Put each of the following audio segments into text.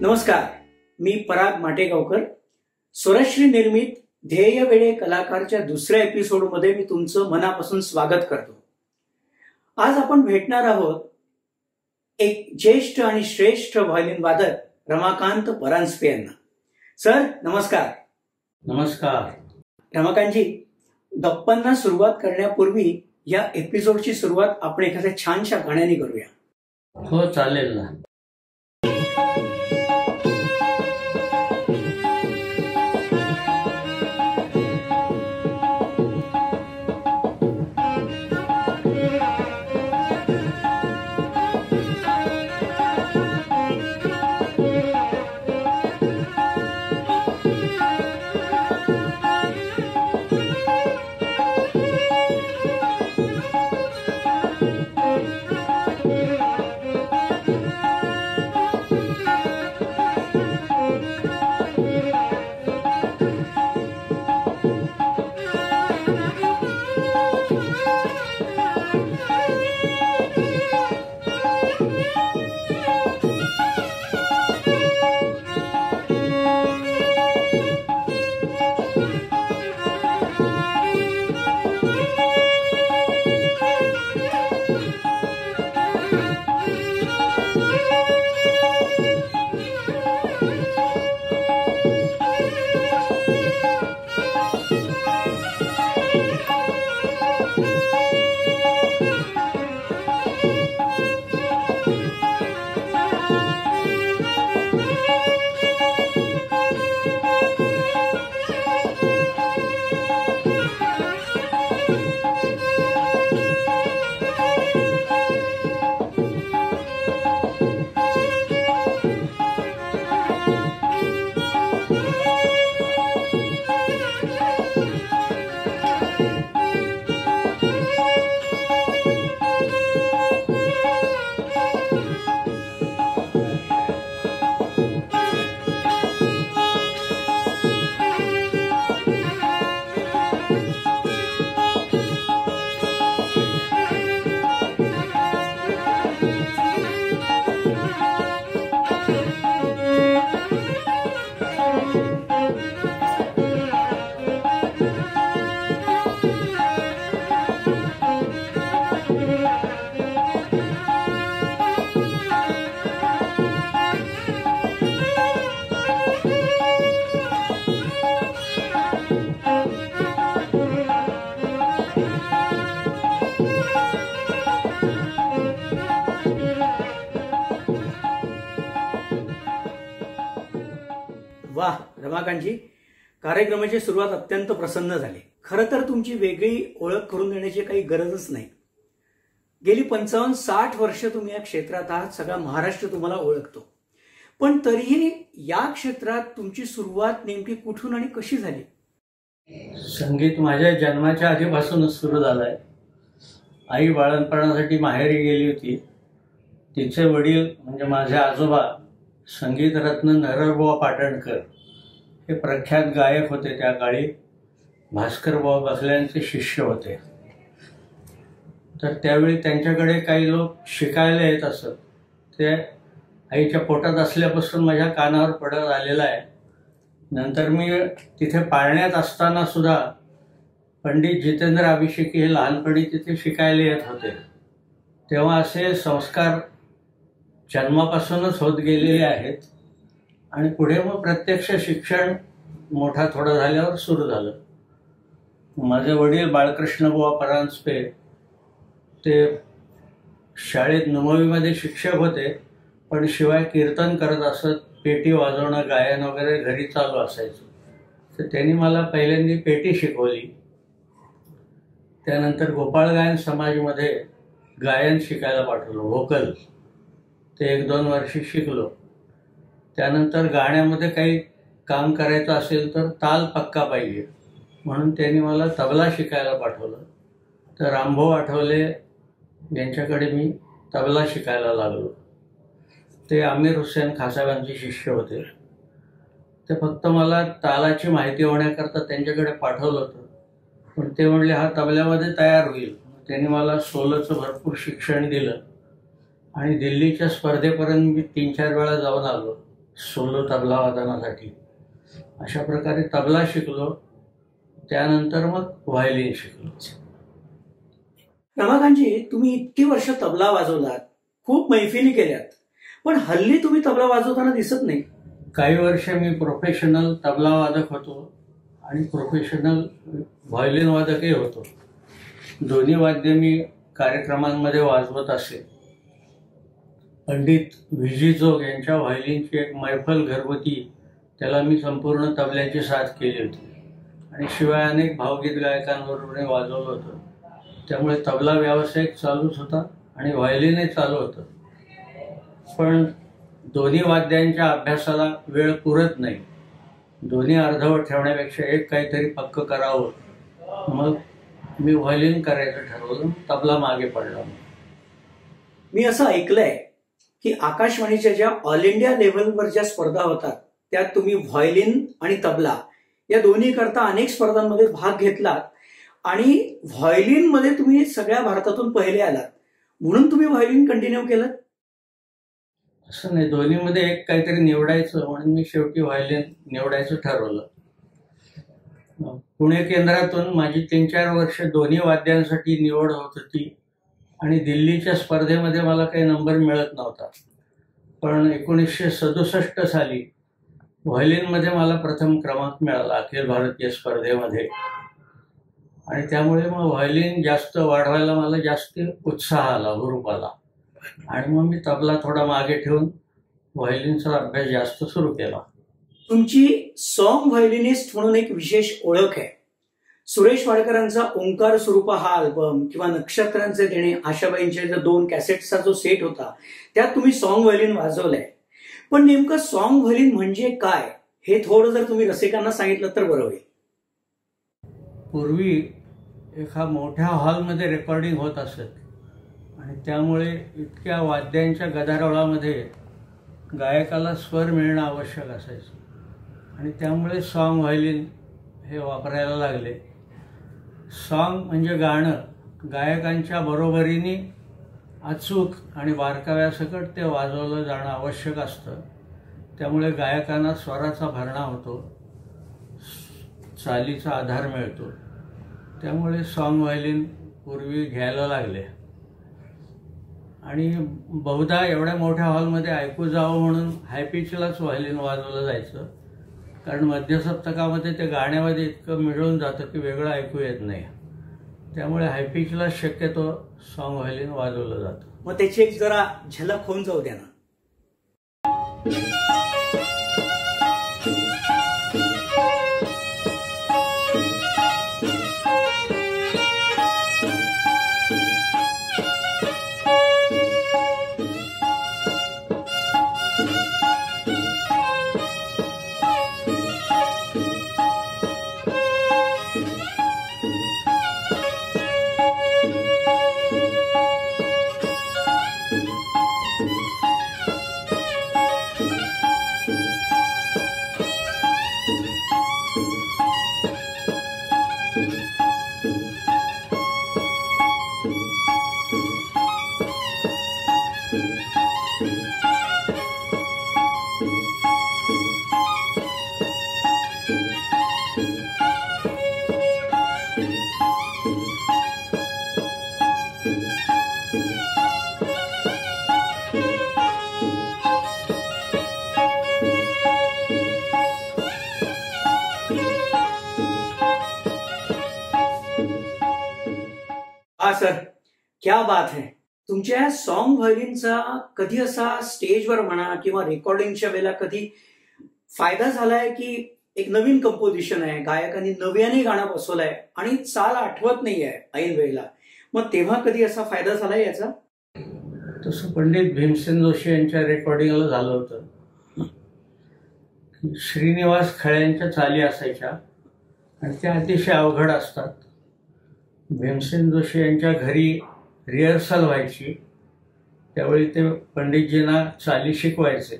नमस्कार, मी पराग माटेगावकर. स्वरश्री निर्मित ध्येय वेळे कलाकारच्या दुसऱ्या एपिसोडमध्ये मी तुमचं मनापासून स्वागत करतो. आज आपण भेटणार आहोत एक ज्येष्ठ आणि श्रेष्ठ व्हायोलिन वादक रमाकांत परांजपे यांना. सर नमस्कार. नमस्कार. रमाकांतजी, गप्पांना सुरुवात करण्यापूर्वी या एपिसोडची सुरुवात आपण एखाद्या छानशा गाण्याने करूया. हो, चालेल ना. वाह रमाकांतजी, कार्यक्रमाची सुरुवात अत्यंत प्रसन्न झाली. खरं तर तुमची वेगळी ओळख करून देण्याची काही गरजच नाही. गेली 55-60 वर्ष तुम्ही या क्षेत्रात आहात, सगळा महाराष्ट्र तुम्हाला ओळखतो. पण तरीही या क्षेत्रात तुमची सुरुवात नेमकी कुठून आणि कशी झाली? संगीत माझ्या जन्माच्या आधीपासूनच सुरू झालंय. आई बाळंतपणासाठी माहेरी गेली होती. तिचे वडील म्हणजे माझे आजोबा संगीतरत्न नरहरबुवा पाटणकर हे प्रख्यात गायक होते. त्या काळी भास्करबुवा बसल्यांचे शिष्य होते. तर त्यावेळी त्यांच्याकडे काही लोक शिकायला येत असत. ते आईच्या पोटात असल्यापासून माझ्या कानावर पडत आलेलं आहे. नंतर मी तिथे पाळण्यात असताना सुद्धा पंडित जितेंद्र अभिषेकी हे लहानपणी तिथे शिकायला येत होते. तेव्हा असे संस्कार जन्मापासूनच होत गेलेले आहेत. आणि पुढे मग प्रत्यक्ष शिक्षण मोठा थोडा झाल्यावर सुरू झालं. माझे वडील बाळकृष्णबुवा परांजपे ते शाळेत नववीमध्ये शिक्षक होते, पण शिवाय कीर्तन करत असत. पेटी वाजवणं, गायन वगैरे घरी चालू असायचं. तर त्यांनी मला पहिल्यांदा पेटी शिकवली. त्यानंतर गोपाळ गायन समाजमध्ये गायन शिकायला पाठवलं, व्होकल. ते 1-2 वर्षी शिकलो. त्यानंतर गाण्यामध्ये काही काम करायचं असेल तर ताल पक्का पाहिजे म्हणून त्यांनी मला तबला शिकायला पाठवलं. तर रामभाऊ आठवले यांच्याकडे मी तबला शिकायला लागलो. ते आमिर हुसेन खासाबांचे शिष्य होते. ते फक्त मला तालाची माहिती होण्याकरता त्यांच्याकडे पाठवलं होतं, पण ते म्हणले हा तबल्यामध्ये तयार होईल. त्यांनी मला सोलोचं भरपूर शिक्षण दिलं आणि दिल्लीच्या स्पर्धेपर्यंत मी 3-4 वेळा जाऊन आलो. सोलो तबला वादनासाठी. अशा प्रकारे तबला शिकलो. त्यानंतर मग व्हायोलिन शिकलो. रमाकांतजी, तुम्ही इतकी वर्ष तबला वाजवलात, खूप मैफिली केल्यात, पण हल्ली तुम्ही तबला वाजवताना दिसत नाही. काही वर्ष मी प्रोफेशनल तबला वादक होतो आणि प्रोफेशनल व्हायोलिन वादकही होतो. दोन्ही वाद्य मी कार्यक्रमांमध्ये वाजवत असे. पंडित व्ही.जी. जोग यांच्या व्हायोलिनची एक मैफल घरगुती, त्याला मी संपूर्ण तबल्याची साथ केली होती आणि शिवाय अनेक भावगीत गायकांबरोबर वाजवलं होतं. त्यामुळे तबला व्यावसायिक चालूच होता आणि व्हायोलिनही चालू होतं. पण दोन्ही वाद्यांच्या अभ्यासाला वेळ पुरत नाही. दोन्ही अर्धवट ठेवण्यापेक्षा एक काहीतरी पक्क करावं. मग मी व्हायोलिन करायचं ठरवलं. तबला मागे पडला. मी असं ऐकलंय की आकाशवाणीच्या ज्या ऑल इंडिया लेव्हलवर ज्या स्पर्धा होतात त्यात तुम्ही व्हायोलिन आणि तबला या दोन्ही करता अनेक स्पर्धांमध्ये भाग घेतलात आणि व्हायोलिन मध्ये तुम्ही सगळ्या भारतातून पहिले आलात, म्हणून तुम्ही व्हायोलिन कंटिन्यू केलं? असं नाही, दोन्हीमध्ये एक काहीतरी निवडायचं म्हणून मी शेवटी व्हायोलिन निवडायचं ठरवलं. पुणे केंद्रातून माझी 3-4 वर्ष दोन्ही वाद्यांसाठी निवड होत होती आणि दिल्लीच्या स्पर्धेमध्ये मला काही नंबर मिळत नव्हता. पण 1967 साली व्हायोलिनमध्ये मला प्रथम क्रमांक मिळाला अखिल भारतीय स्पर्धेमध्ये आणि त्यामुळे मग व्हायोलिन जास्त वाढवायला मला जास्त उत्साह आला, हुरूप आला आणि मग मी तबला थोडा मागे ठेवून व्हायोलिनचा अभ्यास जास्त सुरू केला. तुमची सॉन्ग व्हायोलिनिस्ट म्हणून एक विशेष ओळख आहे. सुरेश वाडकरांचा ओंकार स्वरूपा हा अल्बम किंवा नक्षत्रांचे देणे आशाबाईंचे जो 2 कॅसेटचा जो सेट होता त्यात तुम्ही सॉन्ग व्हायोलिन वाजवलंय. पण नेमकं सॉन्ग व्हायोलिन म्हणजे काय हे थोडं जर तुम्ही रसिकांना सांगितलं तर बरं होईल. पूर्वी एका मोठ्या हॉलमध्ये रेकॉर्डिंग होत असत आणि त्यामुळे इतक्या वाद्यांच्या गदारोळामध्ये गायकाला स्वर मिळणं आवश्यक असायचं आणि त्यामुळे सॉन्ग व्हायोलिन हे वापरायला लागले. सॉन्ग म्हणजे गाणं, गायकांच्या बरोबरीने अचूक आणि बारकाव्यासकट ते वाजवलं जाणं आवश्यक असतं. त्यामुळे गायकांना स्वराचा भरणा होतो, चालीचा आधार मिळतो. त्यामुळे सॉन्ग व्हायोलिन पूर्वी घ्यायला लागले आणि बहुधा एवढ्या मोठ्या हॉलमध्ये ऐकू जावं म्हणून हायपिचलाच व्हायोलिन वाजवलं जायचं, कारण मध्यसप्तकामध्ये ते गाण्यामध्ये इतकं मिळून जातं की वेगळं ऐकू येत नाही. त्यामुळे हायपिचला शक्यतो सॉन्ग व्हायोलिन वाजवलं जातं. मग त्याची एक जरा झलक होऊन जाऊ द्या ना. हा सर, क्या बात है. तुमच्या सॉन्ग व्हायोलिनचा कधी असा स्टेजवर म्हणा किंवा रेकॉर्डिंगच्या वेळेला कधी फायदा झालाय की एक नवीन कंपोजिशन आहे, गायकांनी नव्याने गाणं बसवलंय आणि चाल आठवत नाहीये ऐन वेळेला, मग तेव्हा कधी असा फायदा झालाय याचा? तसं पंडित भीमसेन जोशी यांच्या रेकॉर्डिंगला झालं होतं. श्रीनिवास खळ्यांच्या चाली असायच्या आणि त्या अतिशय अवघड असतात. भीमसेन जोशी यांच्या घरी रिहर्सल व्हायची, त्यावेळी ते पंडितजींना चाली शिकवायचे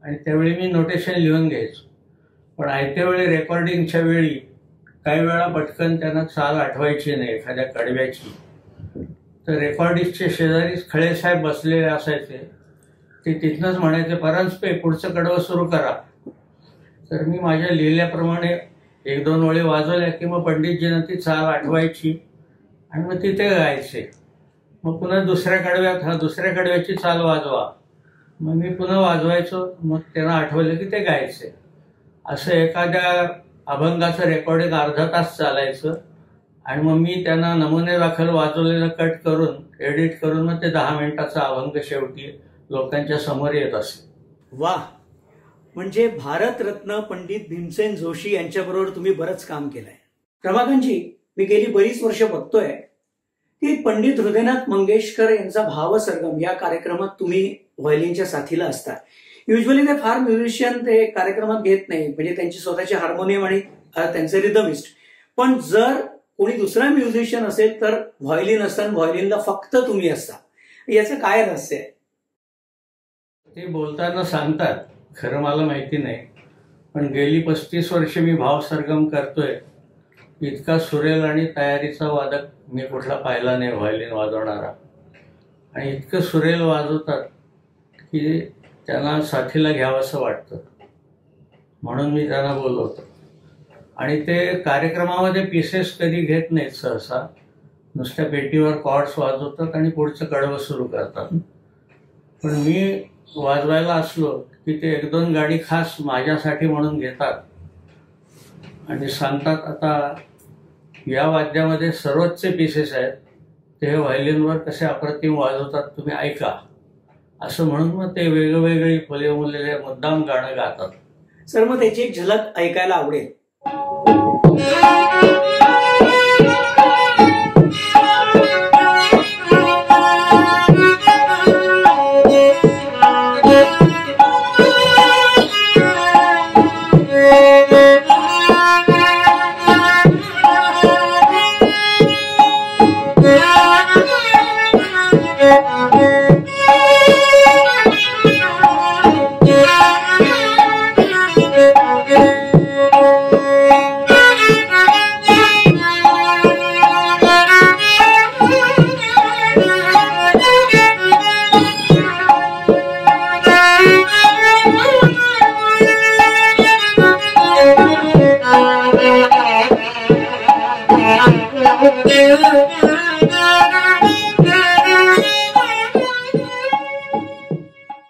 आणि त्यावेळी मी नोटेशन लिहून घ्यायचो. पण आयत्या वेळी रेकॉर्डिंगच्या वेळी काही वेळा पटकन त्यांना चाल आठवायची नाही एखाद्या कडव्याची. तर रेकॉर्डिस्टचे शेजारीच खळेसाहेब बसलेले असायचे, ते तिथनंच म्हणायचे, परांजपे पुढचं कडवं सुरू करा. तर मी माझ्या लिहिल्याप्रमाणे 1-2 ओळी वाजवल्या की मग पंडितजीनं ती चाल आठवायची आणि मग तिथे गायचे. मग पुन्हा दुसऱ्या कडव्याची चाल वाजवा. मग मी पुन्हा वाजवायचो. मग त्यांना आठवलं की ते गायचे. असं एखाद्या अभंगाचं रेकॉर्डिंग अर्धा तास चालायचं आणि मग मी त्यांना नमुने दाखल वाजवलेलं कट करून एडिट करून मग ते 10 मिनिटाचा अभंग शेवटी लोकांच्या समोर येत असे. वा, म्हणजे भारतरत्न पंडित भीमसेन जोशी यांच्याबरोबर तुम्ही बरंच काम केलंय. रमाकांतजी, मी गेली बरीच वर्ष बघतोय की पंडित हृदयनाथ मंगेशकर यांचा भावसरगम या कार्यक्रमात तुम्ही व्हायोलिनच्या साथीला असता. युजली ते फार म्युझिशियन ते कार्यक्रमात घेत नाही, म्हणजे त्यांची स्वतःची हार्मोनियम आणि त्यांचे रिदमिस्ट. पण जर कोणी दुसरा म्युझिशियन असेल तर व्हायोलिन असताना व्हायोलिनला फक्त तुम्ही असता. याचं काय रहस्य आहे? ते बोलताना सांगतात, खरं मला माहिती नाही, पण गेली 35 वर्ष मी भावसरगम करतोय. इतका सुरेल आणि तयारीचा वादक मी कुठला पाहिला नाही व्हायोलिन वाजवणारा. आणि इतकं सुरेल वाजवतात की त्यांना साथीला घ्यावं असं वाटतं. म्हणून मी त्यांना बोलवतो. आणि ते कार्यक्रमामध्ये पीसेस कधी घेत नाहीत सहसा, नुसत्या पेटीवर कॉर्ड्स वाजवतात आणि पुढचं कडवं सुरू करतात. पण मी वाजवायला असलो की ते 1-2 गाडी खास माझ्यासाठी म्हणून घेतात आणि सांगतात, आता या वाद्यामध्ये सर्वोच्च पीसेस आहेत, ते व्हायोलिनवर कसे अप्रतिम वाजवतात तुम्ही ऐका, असं म्हणून मग ते वेगवेगळी फुले मुद्दाम गाणं गातात. सर, मग त्याची एक झलक ऐकायला आवडेल.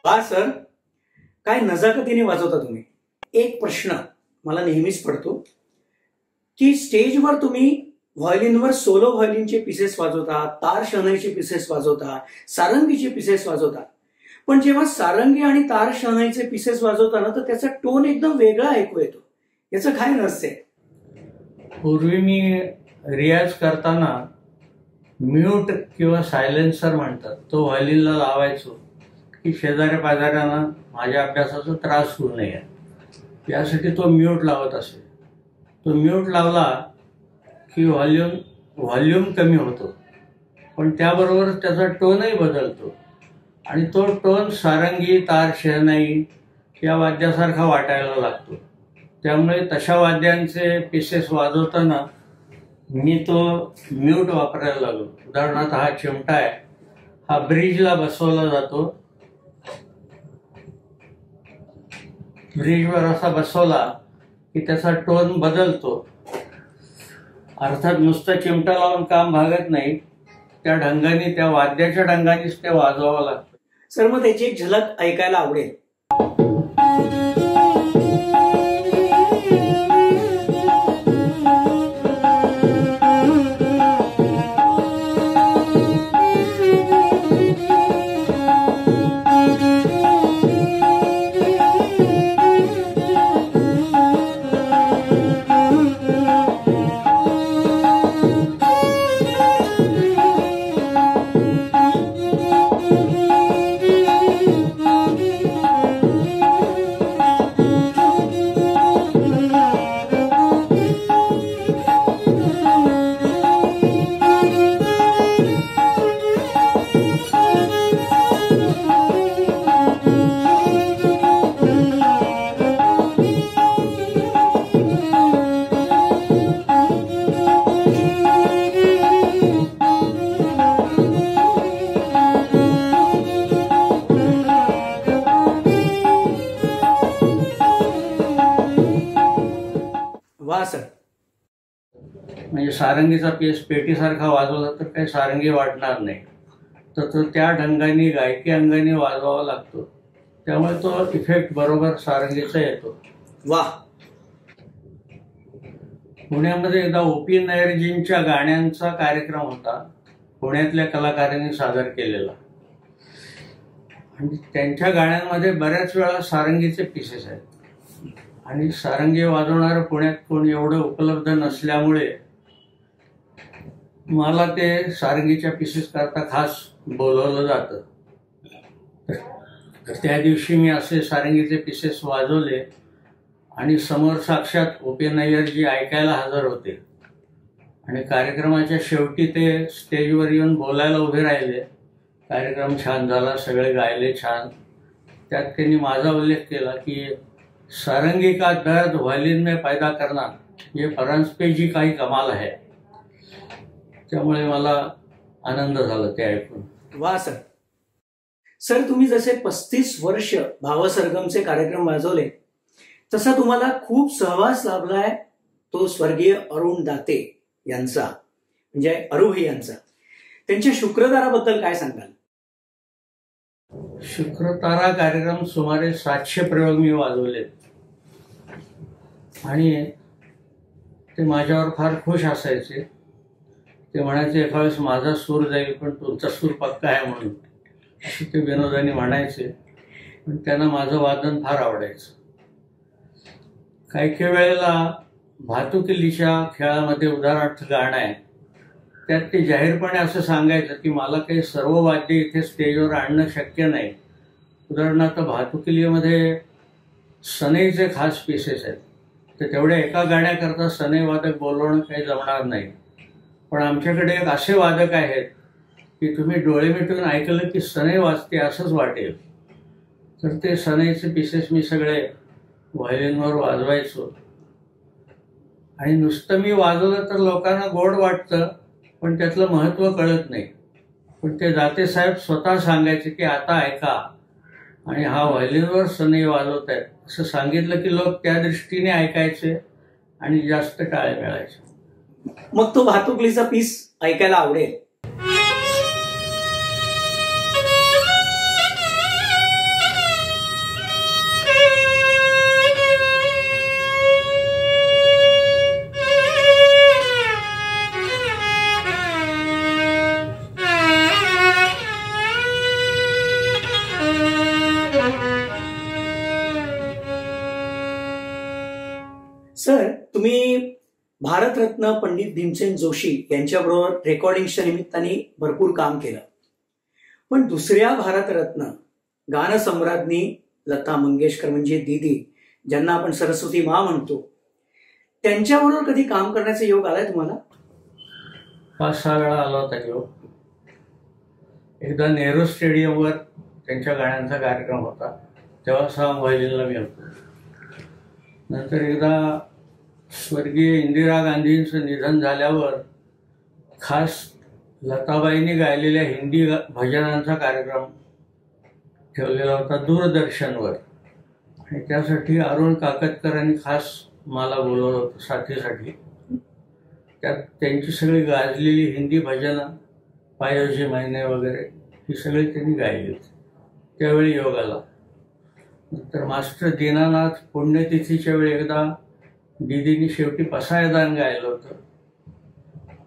वा सर, काय नजाकतीने वाजवता तुम्ही. एक प्रश्न मला नेहमीच पडतो की स्टेजवर तुम्ही व्हायोलिनवर सोलो व्हायोलिनचे पीसेस वाजवता, तार शहनाईचे पीसेस वाजवता, सारंगीचे पीसेस वाजवता. पण जेव्हा सारंगी आणि तार शहनाईचे पीसेस वाजवता ना, तर त्याचा टोन एकदम वेगळा ऐकू येतो. याचं काय रहस्य आहे? पूर्वी मी रियाज करताना म्यूट किंवा सायलेन्सर म्हणतात तो व्हायोलिनला लावायचो की शेजाऱ्या पाजाऱ्यांना माझ्या अभ्यासाचा त्रास होऊ नये, यासाठी तो म्यूट लावत असे. तो म्यूट लावला की व्हॉल्यूम कमी होतो, पण त्याबरोबर त्याचा टोनही बदलतो आणि तो टोन सारंगी, तार शहनाई या वाद्यासारखा वाटायला लागतो. त्यामुळे तशा वाद्यांचे पीसेस वाजवताना मी तो म्यूट वापरायला लागलो. उदाहरणार्थ हा चिमटा आहे, हा ब्रिजला बसवला जातो. ब्रिजवर असा बसवला की त्याचा टोन बदलतो. अर्थात नुसतं चिमटा लावून काम भागत नाही, त्या ढंगाने, त्या वाद्याच्या ढंगानेच ते वाजवावं लागतं. सर, मग त्याची एक झलक ऐकायला आवडेल. सारंगीचा पीस पेटीसारखा वाजवला तर काही सारंगी वाटणार नाही, तर तो त्या ढंगाने गायकी अंगाने वाजवावा लागतो. त्यामुळे तो इफेक्ट बरोबर सारंगीचा येतो. वाह. पुण्यामध्ये एकदा O.P. नायरजींच्या गाण्यांचा कार्यक्रम होता, पुण्यातल्या कलाकारांनी सादर केलेला. आणि त्यांच्या गाण्यांमध्ये बऱ्याच वेळा सारंगीचे पीसेस आहेत. आणि सारंगी वाजवणारं पुण्यात कोण एवढं उपलब्ध नसल्यामुळे मला ते सारंगीच्या पीसेस करता खास बोलवलं जातं. तर त्या दिवशी मी असे सारंगीचे पीसेस वाजवले आणि समोर साक्षात O.P. नायरजी ऐकायला हजर होते. आणि कार्यक्रमाच्या शेवटी ते स्टेजवर येऊन बोलायला उभे राहिले. कार्यक्रम छान झाला, सगळे गायले छान. त्यात त्यांनी माझा उल्लेख केला की सारंगी का दर्द व्हायलिन में पैदा करना ये फरांसपे जी काही कमाल आहे. त्यामुळे मला आनंद झाला ते ऐकून. वा सर. सर, तुम्ही जसे 35 वर्ष भावसरगमचे कार्यक्रम वाजवले, तसा तुम्हाला खूप सहवास लाभलाय तो स्वर्गीय अरुण दाते यांचा, म्हणजे अरुही यांचा. त्यांच्या शुक्रताराबद्दल काय सांगाल? शुक्रतारा कार्यक्रम सुमारे 700 प्रयोग मी वाजवले आणि ते माझ्यावर फार खुश असायचे. ते म्हणायचे एका वेळेस माझा सूर जाईल पण तुमचा सूर पक्का आहे म्हणून, असे ते विनोदाने म्हणायचे. पण त्यांना माझं वादन फार आवडायचं. काही काही वेळेला भातुकलीच्या खेळामध्ये उदाहरणार्थ गाणं आहे, त्यात ते जाहीरपणे असं सांगायचं की मला काही सर्व वाद्य इथे स्टेजवर आणणं शक्य नाही. उदाहरणार्थ भातुकलीमध्ये सनईचे खास पीसेस आहेत, तर तेवढ्या एका गाण्याकरता सनई वादक बोलवणं काही जमणार नाही. पण आमच्याकडे एक असे वादक आहेत की तुम्ही डोळे मिटून ऐकलं की सनई वाजते असंच वाटेल. तर ते सनईचे पीसेस मी सगळे व्हायोलिनवर वाजवायचो. आणि नुसतं मी वाजवलं तर लोकांना गोड वाटतं, पण त्यातलं महत्त्व कळत नाही. पण ते दाते साहेब स्वतः सांगायचे की आता ऐका, आणि हा व्हायोलिनवर सनई वाजवत आहेत असं सांगितलं की लोक त्या दृष्टीने ऐकायचे आणि जास्त टाळे मिळायचे. मग तो भातुकलीचा पीस ऐकायला आवडेल. सर, तुम्ही भारतरत्न पंडित भीमसेन जोशी यांच्याबरोबर रेकॉर्डिंगच्या निमित्ताने भरपूर काम केलं. पण दुसऱ्या भारतरत्न गानसम्राज्ञी लता मंगेशकर म्हणजे दीदी, ज्यांना आपण सरस्वती मा म्हणतो, त्यांच्याबरोबर कधी काम करण्याचा योग आलाय तुम्हाला? 5-6 वेळा आला होता योग. एकदा नेहरू स्टेडियमवर त्यांच्या गाण्यांचा कार्यक्रम होता, तेव्हा साम व्हायोलिनला मी होतो. नंतर एकदा स्वर्गीय इंदिरा गांधींचं निधन झाल्यावर खास लताबाईंनी गायलेल्या हिंदी भजनांचा कार्यक्रम ठेवलेला होता दूरदर्शनवर. आणि त्यासाठी अरुण काकतकरांनी खास मला बोलवलं होतं साथीसाठी. त्यात त्यांची सगळी गाजलेली हिंदी भजनं, पायोजी महिने वगैरे ही सगळी त्यांनी गायली होती. त्यावेळी योग आला. नंतर मास्टर दीनानाथ पुण्यतिथीच्या वेळी एकदा दीदींनी शेवटी पसायदान गायलं होतं,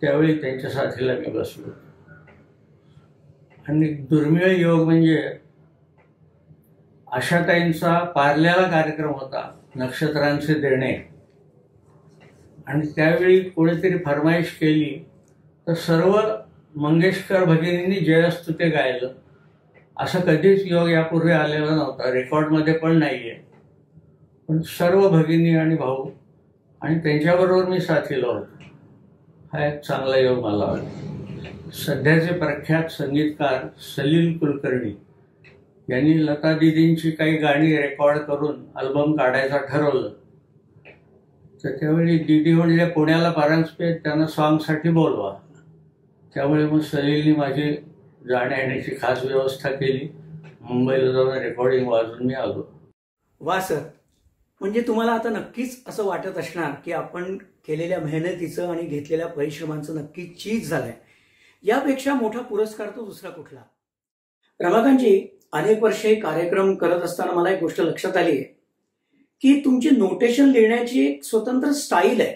त्यावेळी त्यांच्या साथीला मी बसलो. आणि दुर्मिळ योग म्हणजे आशाताईंचा पार्ल्याला कार्यक्रम होता, नक्षत्रांचे देणे. आणि त्यावेळी कोणीतरी फरमाईश केली तर सर्व मंगेशकर भगिनींनी जयस्तुते गायलं. असं कधीच योग यापूर्वी आलेला नव्हता, रेकॉर्डमध्ये पण नाहीये. पण सर्व भगिनी आणि भाऊ आणि त्यांच्याबरोबर मी साथीला होतो. हा एक चांगला योग मला वाटतो. सध्याचे प्रख्यात संगीतकार सलील कुलकर्णी यांनी लता दीदींची काही गाणी रेकॉर्ड करून अल्बम काढायचं ठरवलं. तर त्यावेळी दीदी म्हणजे पुण्याला परांजपे, त्यांना सॉंगसाठी बोलवा. त्यामुळे मग सलीलनी माझी जाण्या येण्याची खास व्यवस्था केली. मुंबईला जाऊन रेकॉर्डिंग वाजून मी आलो. वा सर, म्हणजे तुम्हाला आता नक्कीच असं वाटत असणार की आपण केलेल्या मेहनतीचं आणि घेतलेल्या परिश्रमांचं नक्की चीज झालंय. यापेक्षा मोठा पुरस्कार तो दुसरा कुठला. रमाकांतजी, अनेक वर्षे कार्यक्रम करत असताना मला एक गोष्ट लक्षात आली आहे की तुमची नोटेशन लिहिण्याची एक स्वतंत्र स्टाईल आहे.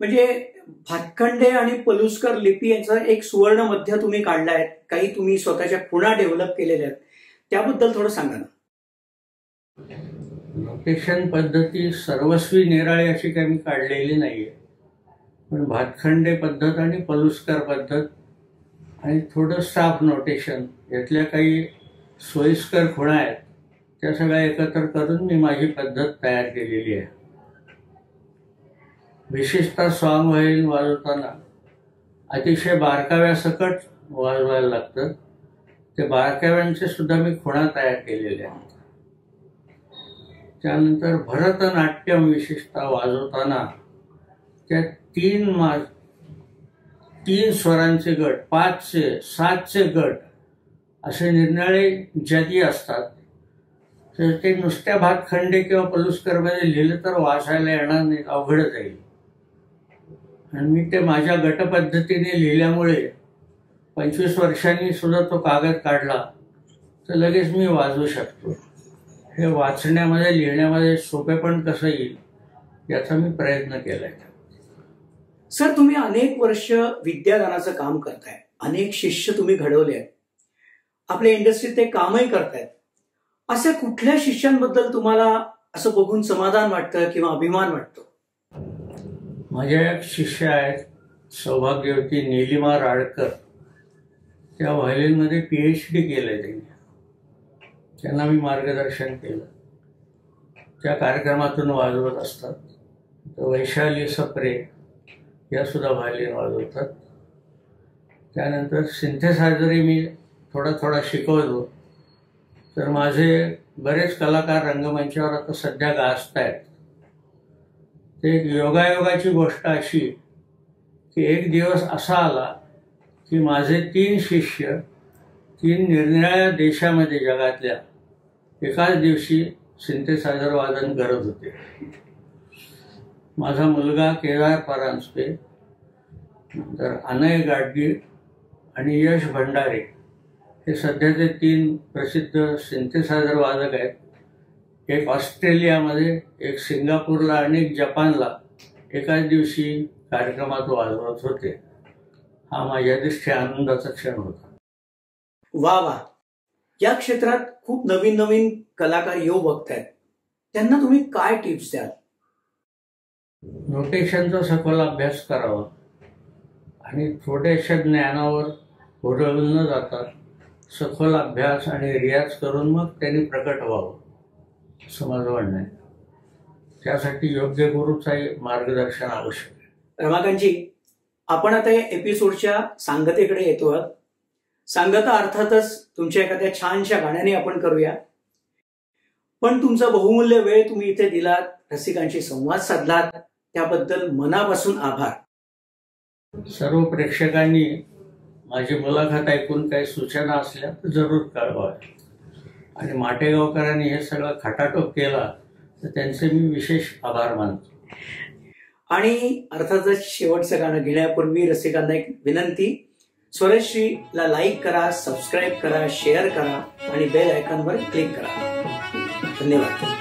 म्हणजे भातखंडे आणि पलुसकर लिपी यांचा एक सुवर्ण मध्य तुम्ही काढलाय, काही तुम्ही स्वतःच्या खुणा डेव्हलप केलेल्या आहेत, त्याबद्दल थोडं सांगा ना. नोटेशन पद्धती सर्वस्वी निराळी अशी काही मी काढलेली नाहीये, पण भातखंडे पद्धत आणि पलुसकर पद्धत आणि थोडं स्टाफ नोटेशन यातल्या काही सोयीस्कर खुणा आहेत त्या सगळ्या एकत्र करून मी माझी पद्धत तयार केलेली आहे. विशेषतः सॉन्ग व्हायोलिन वाजवताना अतिशय बारकाव्यासकट वाजवायला लागतं. ते बारकाव्यांचे सुद्धा मी खुणा तयार केलेल्या आहेत. त्यानंतर भरतनाट्यम विशेषतः वाजवताना त्या तीन स्वरांचे गट, 5चे 7चे गट असे निरनिराळे जती असतात. तर ते नुसत्या भातखंडे किंवा पलुसकरमध्ये लिहिलं तर वाचायला येणार नाही, अवघड जाईल. आणि मी ते माझ्या गटपद्धतीने लिहिल्यामुळे 25 वर्षांनी सुद्धा तो कागद काढला तर लगेच मी वाजवू शकतो. हे वाचण्यामध्ये लिहिण्यामध्ये सोपेपण कसं येईल याचा मी प्रयत्न केलाय. सर, तुम्ही अनेक वर्ष विद्यादानाचं काम करताय, अनेक शिष्य तुम्ही घडवले आहेत, आपल्या इंडस्ट्रीत ते कामही करतायत. अशा कुठल्या शिष्यांबद्दल तुम्हाला असं बघून समाधान वाटतं किंवा अभिमान वाटतो? माझ्या एक शिष्य आहेत सौभाग्यवती नीलिमा राळकर. त्या व्हायोलिनमध्ये PhD केलंय त्यांनी. त्यांना मी मार्गदर्शन केलं. त्या कार्यक्रमातून वाजवत असतात. वैशाली सप्रे या सुद्धा व्हायोलिन वाजवतात. त्यानंतर सिंथेसायझरही मी थोडा थोडा शिकवतो. तर माझे बरेच कलाकार रंगमंचावर आता सध्या गाजत आहेत. ते योगायोगाची गोष्ट अशी की एक दिवस असा आला की माझे 3 शिष्य 3 निरनिराळ्या देशामध्ये जगातल्या एकाच दिवशी सिंथेसायझर वादन करत होते. माझा मुलगा केदार परांजपे, तर अनय गाडगीळ आणि यश भंडारे हे सध्याचे 3 प्रसिद्ध सिंथेसायझर वादक आहेत. एक ऑस्ट्रेलियामध्ये, एक सिंगापूरला आणि एक जपानला एकाच दिवशी कार्यक्रमात वाजवत होते. हा माझ्या दृष्टी आनंदाचा क्षण होता. वा वा. या क्षेत्रात खूप नवीन नवीन कलाकार येऊ बघतायत, त्यांना तुम्ही काय टिप्स द्याल? नोटेशनचा सखोल अभ्यास करावा आणि थोड्याशा ज्ञानावर हुरळून न जाता सखोल अभ्यास आणि रियाज करून मग त्यांनी प्रकट व्हावं असं माझं म्हणणं आहे. त्यासाठी योग्य गुरुचाही मार्गदर्शन आवश्यक आहे. रमाकांतजी, आपण आता या एपिसोडच्या सांगतेकडे येतो आहोत. सांगता अर्थातच तुमच्या एखाद्या छानशा गाण्याने आपण करूया. पण तुमचा बहुमूल्य वेळ तुम्ही इथे दिलात, रसिकांशी संवाद साधलात, त्याबद्दल मनापासून आभार. सर्व प्रेक्षकांनी माझी मुलाखत ऐकून काही सूचना असल्या तर जरूर कळवाव्या. आणि माटेगावकरांनी हे सगळं खटाटोप केला तर त्यांचे मी विशेष आभार मानतो. आणि अर्थातच शेवटचं गाणं घेण्यापूर्वी रसिकांना एक विनंती, स्वरश्रीला लाईक करा, सबस्क्राईब करा, शेअर करा आणि बेल आयकॉनवर क्लिक करा. धन्यवाद.